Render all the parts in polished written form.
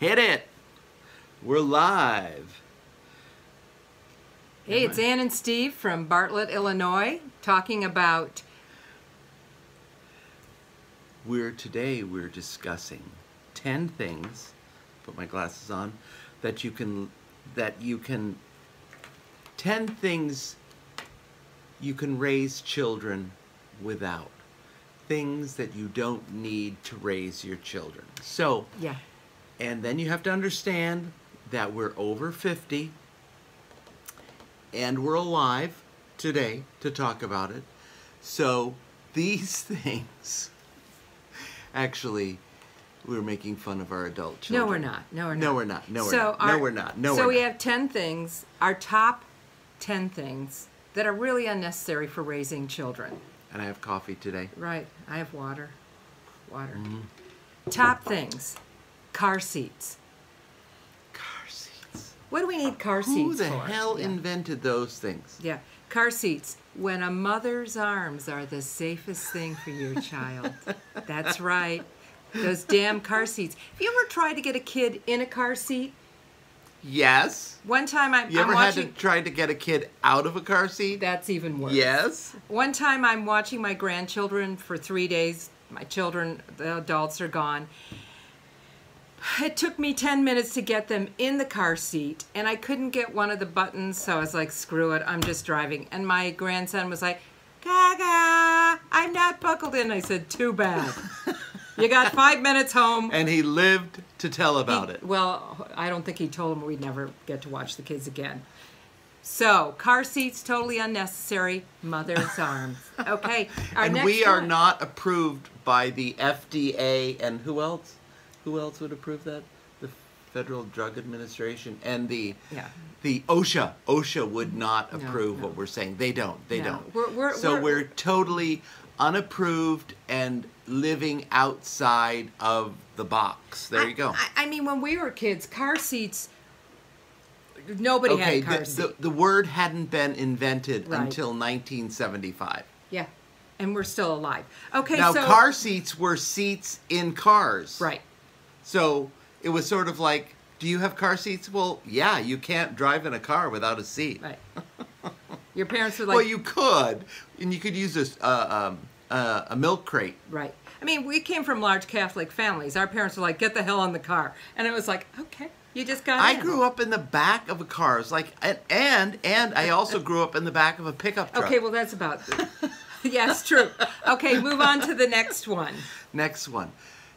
Hit it. We're live. Hey, it's Ann and Steve from Bartlett, Illinois, talking about... Today we're discussing 10 things, put my glasses on, 10 things you can raise children without. Things that you don't need to raise your children. So, Yeah. And then you have to understand that we're over 50 and we're alive today to talk about it. So these things, actually, we're making fun of our adult children. No, we're not. No, we're not. No, we're not. No, we're So not. No, we're not. No, So we're we not. have 10 things, our top 10 things that are really unnecessary for raising children. And I have coffee today. Right. I have water. Water. Mm-hmm. Top things. Car seats. Car seats. What do we need car seats Who for? the hell Yeah. invented those things? Yeah. Car seats. When a mother's arms are the safest thing for your child. That's right. Those damn car seats. Have you ever tried to get a kid in a car seat? Yes. One time You I'm ever watching... had to try to get a kid out of a car seat? That's even worse. Yes. One time I'm watching my grandchildren for 3 days. My children, the adults, are gone. It took me 10 minutes to get them in the car seat, and I couldn't get one of the buttons, so I was like, screw it, I'm just driving. And my grandson was like, Gaga, I'm not buckled in. I said, too bad. You got 5 minutes home. And he lived to tell about it. Well, I don't think he told him we'd never get to watch the kids again. So, car seats, totally unnecessary. Mother's arms. Okay. And we are not approved by the FDA, and who else? Who else would approve that? The Federal Drug Administration and the OSHA. OSHA would not approve what we're saying. They don't. They don't. We're totally unapproved and living outside of the box. There you go. I mean, when we were kids, car seats, nobody had car seats. The word hadn't been invented Right. until 1975. Yeah. And we're still alive. Okay, Now, so... car seats were seats in cars. Right. So it was sort of like, do you have car seats? Well, yeah, you can't drive in a car without a seat. Right. Your parents were like... Well, you could, and you could use a milk crate. Right. I mean, we came from large Catholic families. Our parents were like, get the hell in the car. And it was like, okay, you just got in. I grew up in the back of a car. It's like, and I also grew up in the back of a pickup truck. Okay, well, that's about... Yes, true. Okay, move on to the next one. Next one.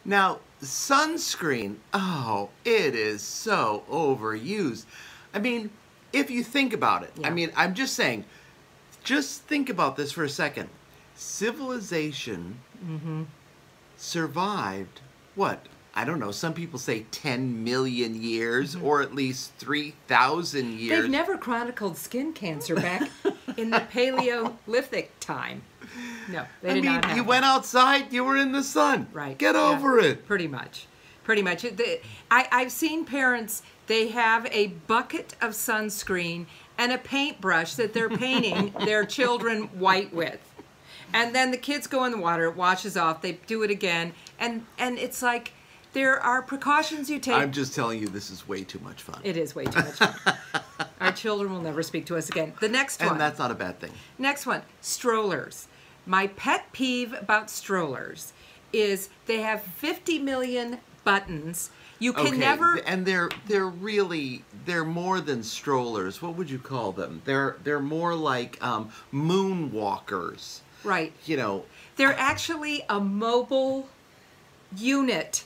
Now, sunscreen, oh, it is so overused. I mean, if you think about it, Yeah. I mean, I'm just saying, just think about this for a second. Civilization survived, what? I don't know, some people say 10 million years or at least 3,000 years. They've never chronicled skin cancer back in the Paleolithic time. No, they did not have you that. went outside, you were in the sun. Right. Get Yeah. over it. Pretty much. Pretty much. I've seen parents, they have a bucket of sunscreen and a paintbrush that they're painting their children white with. And then the kids go in the water, it washes off, they do it again, and it's like there are precautions you take. I'm just telling you, this is way too much fun. It is way too much fun. Our children will never speak to us again. The next one. And that's not a bad thing. Next one, strollers. My pet peeve about strollers is they have 50 million buttons. You can never... And they're more than strollers. What would you call them? They're more like moonwalkers. Right. You know. They're actually a mobile unit.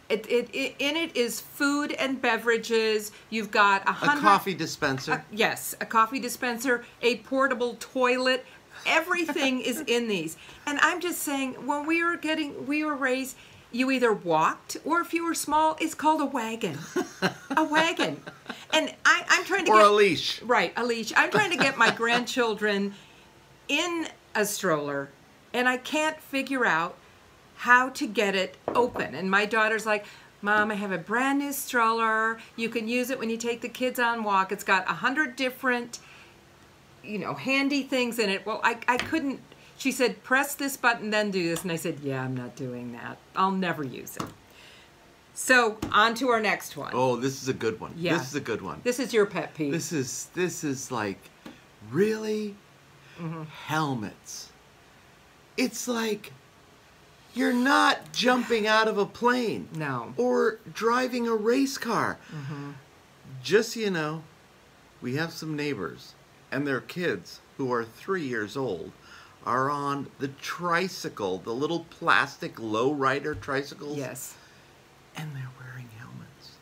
In it is food and beverages. You've got A coffee dispenser. Yes, a coffee dispenser, a portable toilet. Everything is in these. And I'm just saying, when we were raised, you either walked, or if you were small, it's called a wagon. A wagon. And I'm trying to Or get... a leash. Right, a leash. I'm trying to get my grandchildren in a stroller, and I can't figure out how to get it open. And my daughter's like, Mom, I have a brand new stroller. You can use it when you take the kids on walk. It's got 100 different, handy things in it. Well, I couldn't. She said, press this button, then do this. And I said, yeah, I'm not doing that. I'll never use it. So on to our next one. Oh, this is a good one. Yeah. This is a good one. This is your pet peeve. This is like, really? Helmets. It's like, you're not jumping out of a plane. No. Or driving a race car. Just so you know, we have some neighbors, and their kids, who are 3 years old, are on the tricycle, the little plastic low-rider tricycles. Yes. And they're wearing helmets.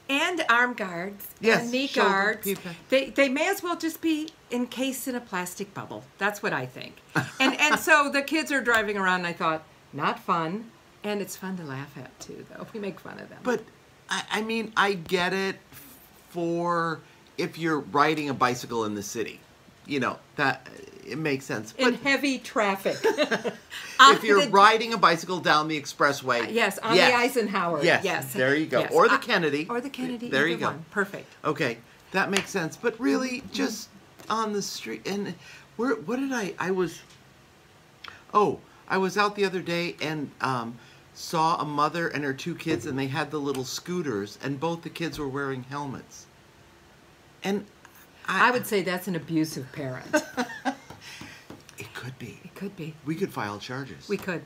And arm guards. Yes, And knee shoulder guards. people. They may as well just be encased in a plastic bubble. That's what I think. And so the kids are driving around, and I thought, not fun. And it's fun to laugh at, too, though. We make fun of them. But, I mean, I get it for if you're riding a bicycle in the city. You know, that it makes sense. But in heavy traffic. if you're riding a bicycle down the expressway. Yes, on the Eisenhower. Yes, there you go. Yes. Or the Kennedy. Or the Kennedy. There you go. One. Perfect. Okay, that makes sense. But really, just on the street. And what did I was out the other day and saw a mother and her 2 kids, and they had the little scooters, and both the kids were wearing helmets. And I would say that's an abusive parent. It could be. It could be. We could file charges. We could.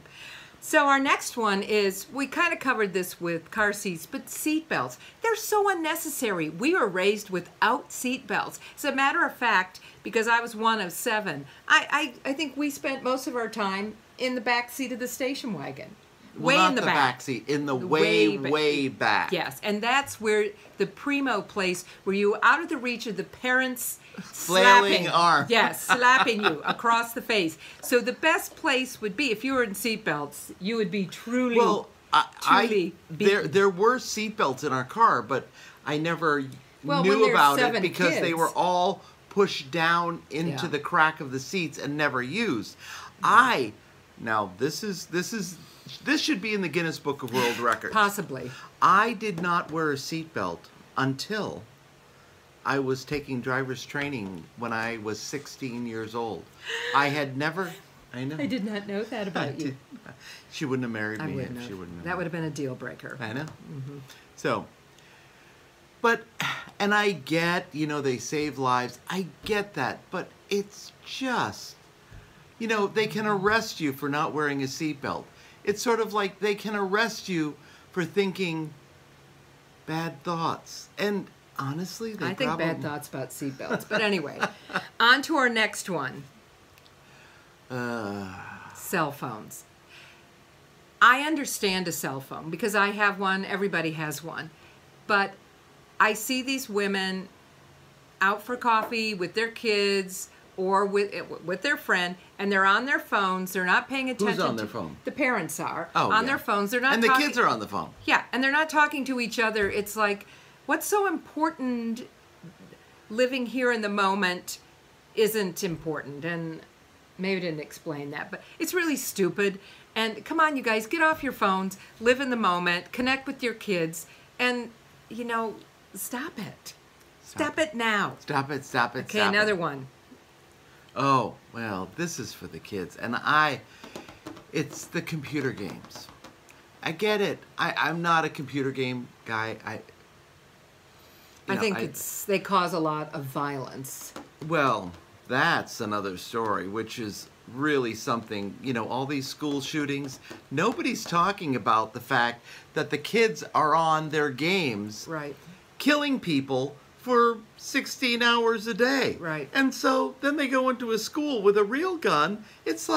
So our next one is, we kind of covered this with car seats, but seat belts. They're so unnecessary. We were raised without seat belts. As a matter of fact, because I was one of 7, I think we spent most of our time in the back seat of the station wagon. Well, Way not in the back seat, in the way back. Yes, and that's where the primo place, where you out of the reach of the parents' flailing arm. Yes, slapping you across the face. So the best place would be, if you were in seatbelts, you would be truly, there were seatbelts in our car, but I never knew about it because they were all pushed down into the crack of the seats and never used. Now this should be in the Guinness Book of World Records. Possibly. I did not wear a seatbelt until I was taking driver's training when I was 16 years old. I had never... I know. I did not know that about you. She wouldn't have married me if she wouldn't have. That would have been a deal breaker. I know. So, and I get, they save lives. I get that. But it's just, they can arrest you for not wearing a seatbelt. It's sort of like they can arrest you for thinking bad thoughts. And honestly, I think bad thoughts about seatbelts. But anyway, on to our next one. Cell phones. I understand a cell phone because I have one. Everybody has one. But I see these women out for coffee with their kids or with their friend, and they're on their phones. They're not paying attention. Who's on their phone? The parents are. Oh, on their phones. They're not and the kids are on the phone. Yeah, and they're not talking to each other. It's like, what's so important? Living here in the moment isn't important. And maybe I didn't explain that, but it's really stupid. And come on, you guys, get off your phones, live in the moment, connect with your kids, and, stop it. Stop it now. Stop it. Okay, another one. Oh, well, this is for the kids. And it's the computer games. I get it. I'm not a computer game guy. I think they cause a lot of violence. Well, that's another story, which is really something, all these school shootings. Nobody's talking about the fact that the kids are on their games. Right. Killing people for 16 hours a day. Right. And so then they go into a school with a real gun. It's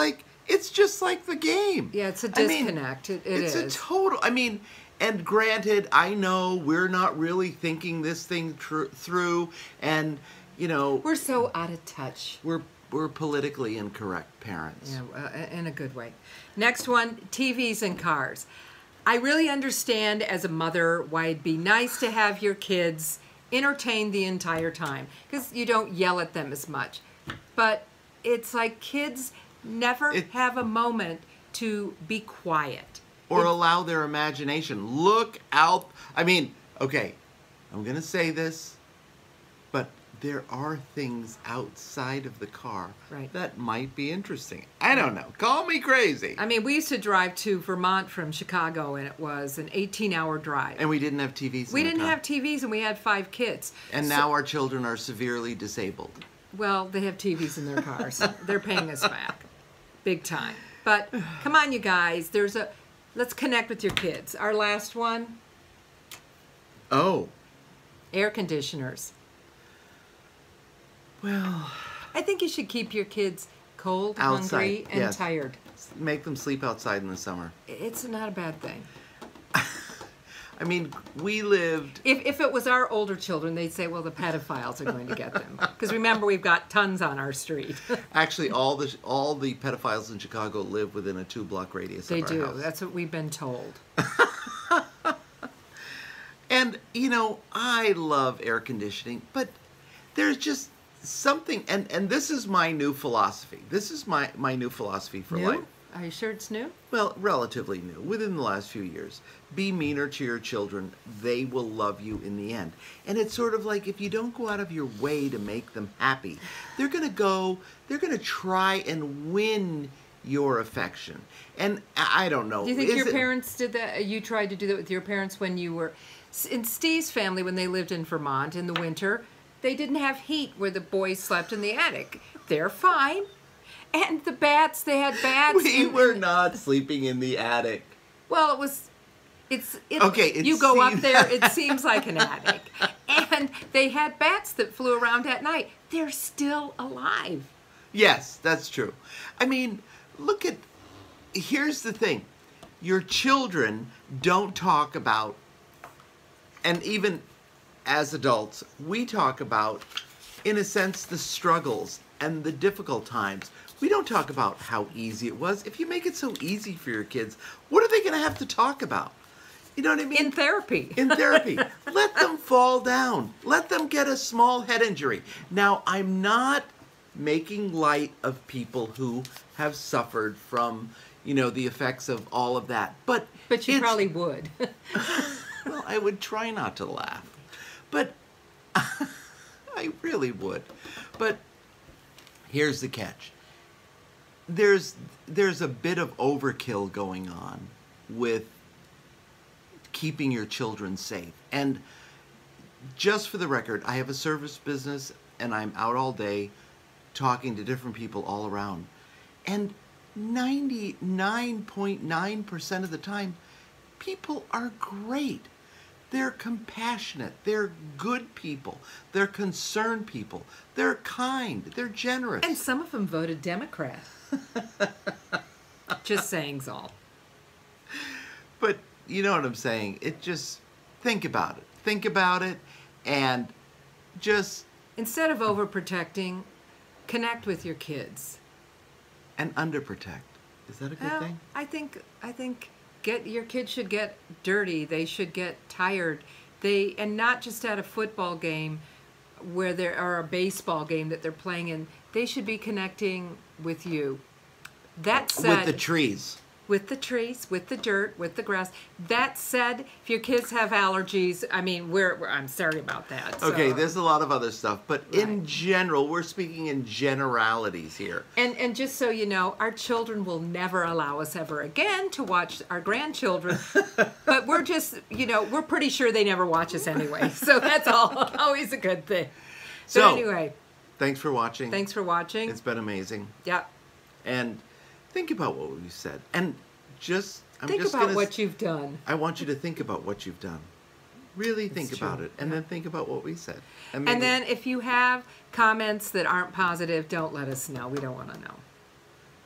just like the game. Yeah, it's a disconnect. It's a total, and granted, I know we're not really thinking this thing through, and, we're so out of touch. We're politically incorrect parents. Yeah, in a good way. Next one, TVs and cars. I really understand as a mother why it'd be nice to have your kids entertained the entire time because you don't yell at them as much. But it's like kids never have a moment to be quiet. Or allow their imagination. Look out. Okay, I'm going to say this, but there are things outside of the car right. that might be interesting. I don't know. Call me crazy. I mean, we used to drive to Vermont from Chicago, and it was an 18-hour drive. And we didn't have TVs. We didn't have TVs, and we had 5 kids. And now our children are severely disabled. Well, they have TVs in their cars. They're paying us back. Big time. But come on, you guys. Let's connect with your kids. Our last one. Oh. Air conditioners. Well, I think you should keep your kids cold, outside, hungry, and yes. tired. Make them sleep outside in the summer. It's not a bad thing. I mean, we lived... If it was our older children, they'd say, well, the pedophiles are going to get them. Because remember, we've got tons on our street. Actually, all the pedophiles in Chicago live within a 2-block radius of our house. They do. That's what we've been told. And, you know, I love air conditioning, but there's just something... And this is my new philosophy. This is my new philosophy for life. Are you sure it's new? Well, relatively new, within the last few years. Be meaner to your children. They will love you in the end. And it's sort of like if you don't go out of your way to make them happy, they're going to try and win your affection. And I don't know. Do you think your parents did that? You tried to do that with your parents when you were... In Steve's family, when they lived in Vermont in the winter, they didn't have heat where the boys slept in the attic. They're fine. And the bats, they had bats. We were not sleeping in the attic. Well, okay, you go up there, it seems like an attic. And they had bats that flew around at night. They're still alive. Yes, that's true. I mean, here's the thing. Your children don't talk about, and even as adults, we talk about, in a sense, the struggles and the difficult times. We don't talk about how easy it was. If you make it so easy for your kids, what are they going to have to talk about? You know what I mean? In therapy. In therapy. Let them fall down. Let them get a small head injury. Now, I'm not making light of people who have suffered from, you know, the effects of all of that. But you probably would. Well, I would try not to laugh. But I really would. But here's the catch. There's a bit of overkill going on with keeping your children safe. And just for the record, I have a service business and I'm out all day talking to different people all around. And 99.9% of the time, people are great. They're compassionate. They're good people. They're concerned people. They're kind. They're generous. And some of them voted Democrat. Just saying's all. But you know what I'm saying? Think about it. Think about it and just... Instead of overprotecting, connect with your kids. And underprotect. Is that a good thing? I think your kids should get dirty. They should get tired. And not just at a football game or a baseball game that they're playing in. They should be connecting with you. That said, with the trees. With the trees, with the dirt, with the grass. That said, if your kids have allergies, I mean, I'm sorry about that. Okay, there's a lot of other stuff, but in general, we're speaking in generalities here. And just so you know, our children will never allow us ever again to watch our grandchildren, but we're just, we're pretty sure they never watch us anyway. So that's always a good thing. So anyway. Thanks for watching. Thanks for watching. It's been amazing. Yeah. And think about what we said. And think about what you've done. I want you to think about what you've done. Really think about it. And then think about what we said. And then if you have comments that aren't positive, don't let us know. We don't want to know.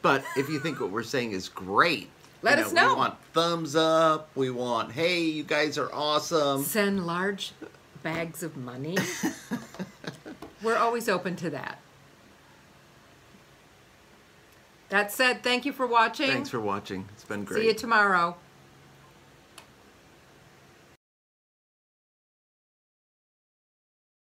But if you think what we're saying is great, let us know. We want thumbs up. We want, hey, you guys are awesome. Send large bags of money. We're always open to that. That said, thank you for watching. Thanks for watching. It's been great. See you tomorrow.